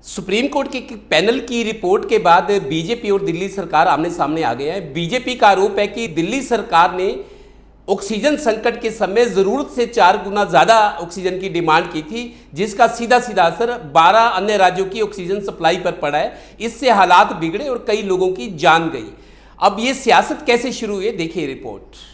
Supreme court के panel की report के बाद बीजेपी और दिल्ली सरकार आमने सामने आ गए हैं। बीजेपी का आरोप है कि दिल्ली सरकार ने ऑक्सीजन संकट के समय ज़रूरत से 4 गुना ज़्यादा ऑक्सीजन की डिमांड की थी, जिसका सीधा सीधा असर 12 अन्य राज्यों की ऑक्सीजन सप्लाई पर पड़ा है। इससे हालात बिगड़े और कई लोगों की जान गई। अब ये सियासत कैसे शुरू हुई, देखिए रिपोर्ट।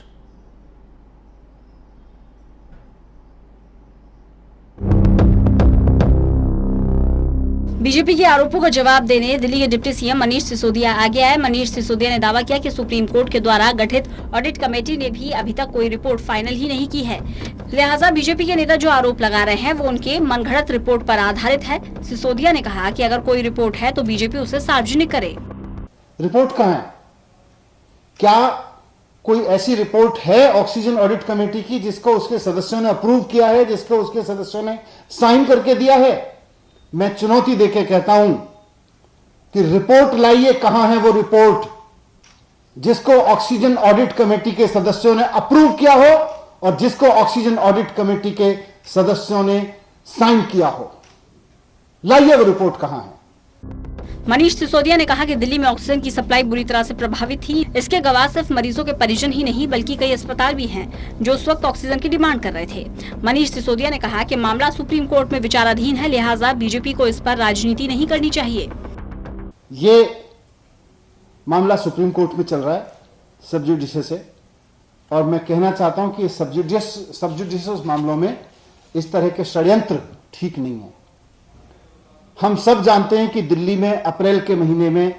बीजेपी के आरोपों का जवाब देने दिल्ली के डिप्टी सीएम मनीष सिसोदिया आ गया है। मनीष सिसोदिया ने दावा किया कि सुप्रीम कोर्ट के द्वारा गठित ऑडिट कमेटी ने भी अभी तक कोई रिपोर्ट फाइनल ही नहीं की है। लिहाजा बीजेपी के नेता जो आरोप लगा रहे हैं वो उनके मनगढ़ंत रिपोर्ट पर आधारित है। सिसोदिया ने कहा कि अगर कोई रिपोर्ट है तो बीजेपी उसे सार्वजनिक करे। रिपोर्ट कहाँ है? क्या कोई ऐसी रिपोर्ट है ऑक्सीजन ऑडिट कमेटी की जिसको उसके सदस्यों ने अप्रूव किया है, जिसको उसके सदस्यों ने साइन करके दिया है? मैं चुनौती देके कहता हूं कि रिपोर्ट लाइए। कहां है वो रिपोर्ट जिसको ऑक्सीजन ऑडिट कमेटी के सदस्यों ने अप्रूव किया हो और जिसको ऑक्सीजन ऑडिट कमेटी के सदस्यों ने साइन किया हो? लाइए वो रिपोर्ट कहां है? मनीष सिसोदिया ने कहा कि दिल्ली में ऑक्सीजन की सप्लाई बुरी तरह से प्रभावित थी। इसके गवाह सिर्फ मरीजों के परिजन ही नहीं बल्कि कई अस्पताल भी हैं जो उस वक्त ऑक्सीजन की डिमांड कर रहे थे। मनीष सिसोदिया ने कहा कि मामला सुप्रीम कोर्ट में विचाराधीन है, लिहाजा बीजेपी को इस पर राजनीति नहीं करनी चाहिए। ये मामला सुप्रीम कोर्ट में चल रहा है सब जुडिशियस से, और मैं कहना चाहता हूं कि सब जुडिशियस मामलों में इस तरह के षड्यंत्र ठीक नहीं है। हम सब जानते हैं कि दिल्ली में अप्रैल के महीने में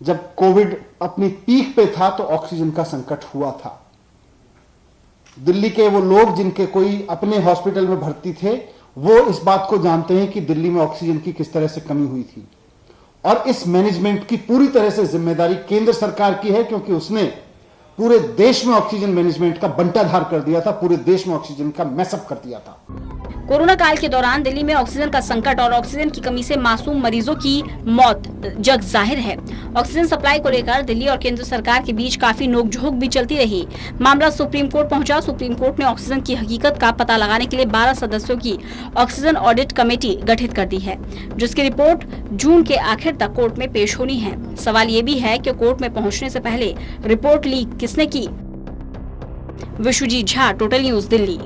जब कोविड अपनी पीक पे था तो ऑक्सीजन का संकट हुआ था। दिल्ली के वो लोग जिनके कोई अपने हॉस्पिटल में भर्ती थे वो इस बात को जानते हैं कि दिल्ली में ऑक्सीजन की किस तरह से कमी हुई थी, और इस मैनेजमेंट की पूरी तरह से जिम्मेदारी केंद्र सरकार की है, क्योंकि उसने पूरे देश में ऑक्सीजन मैनेजमेंट का बंटाधार कर दिया था, पूरे देश में ऑक्सीजन का मैसअप कर दिया था। कोरोना काल के दौरान दिल्ली में ऑक्सीजन का संकट और ऑक्सीजन की कमी से मासूम मरीजों की मौत जग जाहिर है। ऑक्सीजन सप्लाई को लेकर दिल्ली और केंद्र सरकार के बीच काफी नोकझोंक भी चलती रही। मामला सुप्रीम कोर्ट पहुंचा। सुप्रीम कोर्ट ने ऑक्सीजन की हकीकत का पता लगाने के लिए 12 सदस्यों की ऑक्सीजन ऑडिट कमेटी गठित कर दी है, जिसकी रिपोर्ट जून के आखिर तक कोर्ट में पेश होनी है। सवाल ये भी है कि कोर्ट में पहुंचने से पहले रिपोर्ट लीक किसने की? Vishwajit Jha, total news, Delhi.